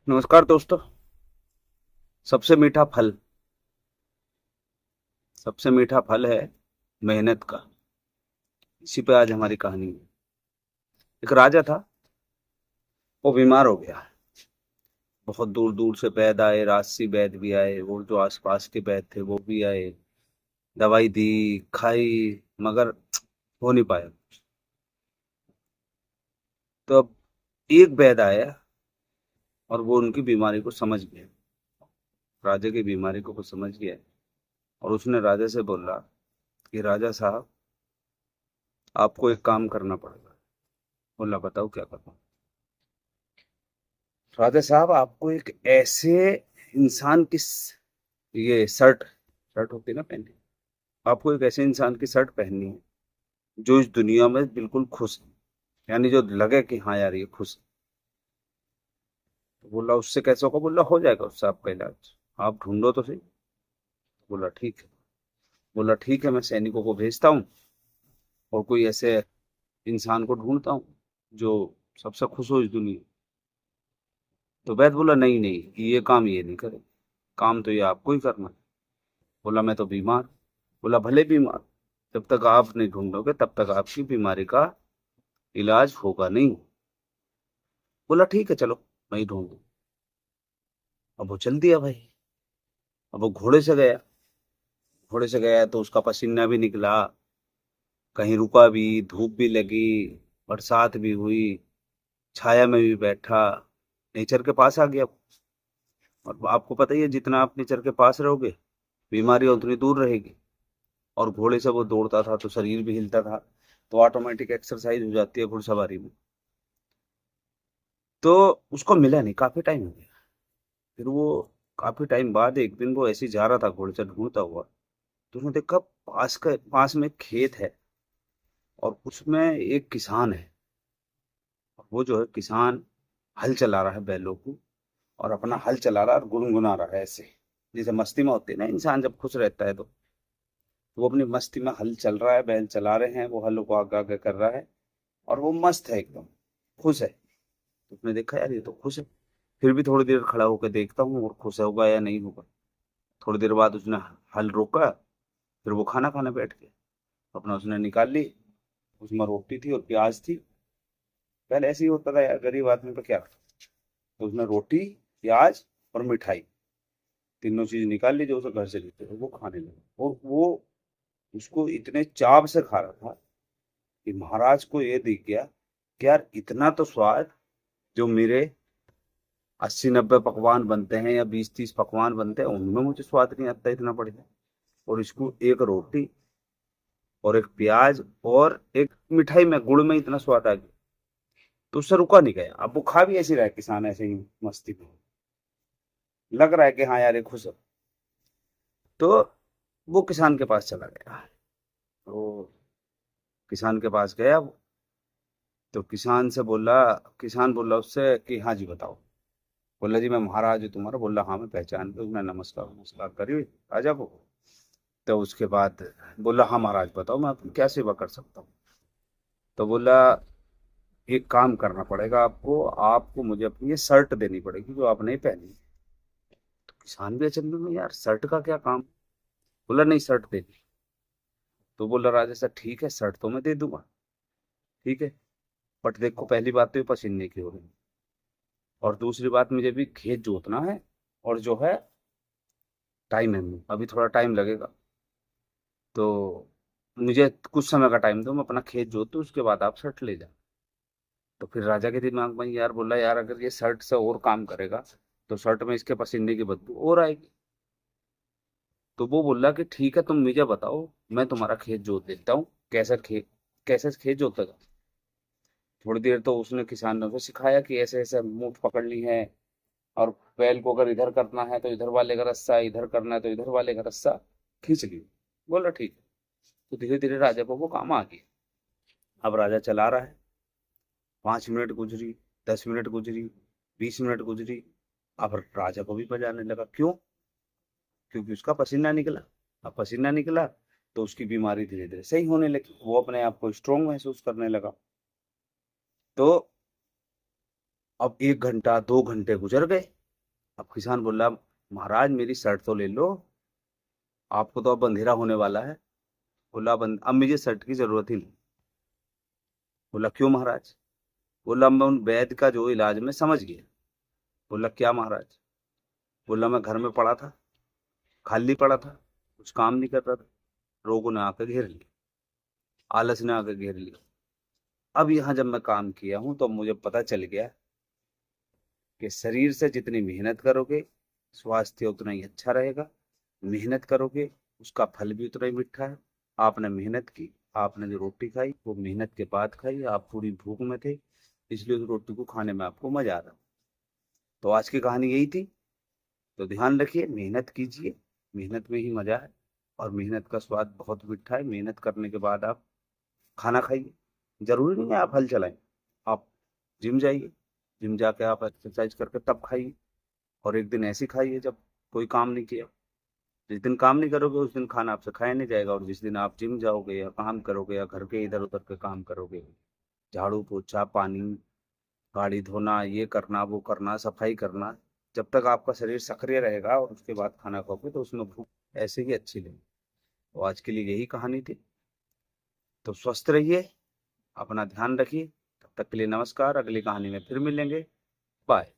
नमस्कार दोस्तों। सबसे मीठा फल सबसे मीठा फल है मेहनत का। इसी पे आज हमारी कहानी है। एक राजा था, वो बीमार हो गया। बहुत दूर दूर से वैद्य आए, राजसी वैद्य भी आए, वो जो आसपास के वैद्य थे वो भी आए। दवाई दी, खाई, मगर हो नहीं पाया। तो अब एक वैद्य आया और वो उनकी बीमारी को समझ गया। राजा की बीमारी को वो समझ गया और उसने राजा से बोला कि राजा साहब, आपको एक काम करना पड़ेगा। बोला, बताओ क्या करना। राजा साहब, आपको एक ऐसे इंसान की ये शर्ट शर्ट होती है ना, पहननी। आपको एक ऐसे इंसान की शर्ट पहननी है जो इस दुनिया में बिल्कुल खुश है, यानी जो लगे कि हाँ यार ये खुश है। तो बोला, उससे कैसे होगा? बोला, हो जाएगा उससे आपका इलाज, आप ढूंढो तो सही। बोला ठीक है। बोला ठीक है, मैं सैनिकों को भेजता हूँ और कोई ऐसे इंसान को ढूंढता हूँ जो सबसे खुश हो इस दुनिया। तो वैद्य बोला, नहीं नहीं, ये नहीं करे, काम तो ये आपको ही करना है। बोला, मैं तो बीमार। बोला, भले बीमार, जब तक आप नहीं ढूंढोगे तब तक आपकी बीमारी का इलाज होगा नहीं। बोला ठीक है, चलो मैं ही ढूंढ दूं। अब वो चल दिया भाई। अब वो घोड़े से गया तो उसका पसीना भी निकला, कहीं रुका भी, धूप भी लगी, बरसात भी हुई, छाया में भी बैठा, नेचर के पास आ गया। और आपको पता ही है, जितना आप नेचर के पास रहोगे बीमारी उतनी दूर रहेगी। और घोड़े से वो दौड़ता था तो शरीर भी हिलता था, तो ऑटोमेटिक एक्सरसाइज हो जाती है घुड़सवारी में। तो उसको मिला नहीं, काफी टाइम हो गया। फिर वो काफी टाइम बाद एक दिन वो ऐसे ही जा रहा था घोड़े से ढूंढता हुआ, तो उसने देखा पास में एक खेत है और उसमें एक किसान है। और वो जो है किसान हल चला रहा है बैलों को, और अपना हल चला रहा है और गुनगुना रहा है ऐसे, जैसे मस्ती में होती है ना इंसान जब खुश रहता है। तो वो अपनी मस्ती में हल चल रहा है, बैल चला रहे हैं, वो हल को आगे आगे कर रहा है और वो मस्त है, एकदम खुश है। तो उसने देखा, यार ये तो खुश है। फिर भी थोड़ी देर खड़ा होकर देखता हूँ और खुश होगा या नहीं होगा। थोड़ी देर बाद उसने हल रोका, फिर वो खाना खाने बैठ गया। अपना उसने निकाल ली, उसमें रोटी थी और प्याज थी। पहले ऐसे ही होता था यार, गरीब आदमी पे क्या। तो उसने रोटी, प्याज और मिठाई, तीनों चीज निकाल ली जो उसे घर से लेते थे, वो खाने लगा। और वो उसको इतने चाव से खा रहा था कि महाराज को ये दिख गया कि यार इतना तो स्वाद, जो मेरे 80-90 पकवान बनते हैं या 20-30 पकवान बनते हैं उनमें मुझे स्वाद नहीं आता इतना बढ़िया। और इसको एक रोटी और एक प्याज और एक मिठाई में, गुड़ में इतना स्वाद आ गया। तो उससे रुका नहीं गया। अब वो खा भी ऐसे ही रहा है, किसान ऐसे ही मस्ती में लग रहा है कि हाँ यार ये खुश है। तो वो किसान के पास चला गया। तो किसान के पास गया वो, तो किसान बोला उससे कि हाँ जी बताओ। बोला, जी मैं महाराज हूँ तुम्हारा। बोला, हाँ मैं पहचान के, उसने नमस्कार नमस्कार करी राजा को। तो उसके बाद बोला, हाँ महाराज बताओ, मैं आपकी क्या सेवा कर सकता हूँ। तो बोला, एक काम करना पड़ेगा आपको, आपको मुझे अपनी ये शर्ट देनी पड़ेगी जो आपने पहनी। तो किसान भी अचंभे में, यार शर्ट का क्या काम। बोला, नहीं शर्ट देनी। तो बोला राजा साहब, ठीक है शर्ट तो मैं दे दूंगा, ठीक है, बट देखो पहली बात तो ये पसीने की हो रही है, और दूसरी बात मुझे भी खेत जोतना है, और जो है टाइम है, अभी थोड़ा टाइम लगेगा। तो मुझे कुछ समय का टाइम दो, मैं अपना खेत जोत दूं, उसके बाद आप शर्ट ले जाओ। तो फिर राजा के दिमाग में यार बोला, यार अगर ये शर्ट से और काम करेगा तो शर्ट में इसके पसीने की बदबू और आएगी। तो वो बोला कि ठीक है, तुम मुझे बताओ, मैं तुम्हारा खेत जोत देता हूँ। कैसे खेत जोतेगा। थोड़ी देर तो उसने किसान ने उसे सिखाया कि ऐसे ऐसे मूठ पकड़नी है, और बैल को अगर इधर करना है तो इधर वाले का रस्सा, इधर करना है तो इधर वाले का रस्सा खींच लियो। बोला ठीक है। तो धीरे धीरे राजा को वो काम आ गया। अब राजा चला रहा है, 5 मिनट गुजरी, 10 मिनट गुजरी, 20 मिनट गुजरी। अब राजा को भी मजा आने लगा। क्यों? क्योंकि उसका पसीना निकला। अब पसीना निकला तो उसकी बीमारी धीरे धीरे सही होने लगी, वो अपने आप को स्ट्रोंग महसूस करने लगा। तो अब 1 घंटा 2 घंटे गुजर गए, अब किसान बोला, महाराज मेरी शर्ट तो ले लो, आपको तो अब अंधेरा होने वाला है। बोला, अब मुझे शर्ट की जरूरत ही नहीं। बोला, क्यों महाराज? बोला, मैं उन वैद्य का जो इलाज मैं समझ गया। बोला, क्या महाराज? बोला, मैं घर में पड़ा था, खाली पड़ा था, कुछ काम नहीं कर रहा था, रोगों ने आकर घेर लिया, आलस ने आकर घेर लिया। अब यहाँ जब मैं काम किया हूं तो मुझे पता चल गया कि शरीर से जितनी मेहनत करोगे, स्वास्थ्य उतना ही अच्छा रहेगा। मेहनत करोगे, उसका फल भी उतना ही मीठा है। आपने मेहनत की, आपने जो रोटी खाई वो मेहनत के बाद खाई, आप पूरी भूख में थे, इसलिए उस रोटी को खाने में आपको मजा आ रहा। तो आज की कहानी यही थी। तो ध्यान रखिए, मेहनत कीजिए, मेहनत में ही मजा है, और मेहनत का स्वाद बहुत मीठा है। मेहनत करने के बाद आप खाना खाइए। जरूरी नहीं है आप हल चलाएं, आप जिम जाइए, जिम जाके आप एक्सरसाइज करके तब खाइए। और एक दिन ऐसी खाइए जब कोई काम नहीं किया। जिस दिन काम नहीं करोगे उस दिन खाना आपसे खाया नहीं जाएगा, और जिस दिन आप जिम जाओगे या काम करोगे या घर के इधर उधर के काम करोगे, झाड़ू पोछा पानी, गाड़ी धोना, ये करना वो करना, सफाई करना, जब तक आपका शरीर सक्रिय रहेगा और उसके बाद खाना खाओगे तो उसमें भूख ऐसे ही अच्छी लगेगी। तो आज के लिए यही कहानी थी। तो स्वस्थ रहिए, अपना ध्यान रखिए। तब तक के लिए नमस्कार, अगली कहानी में फिर मिलेंगे। बाय।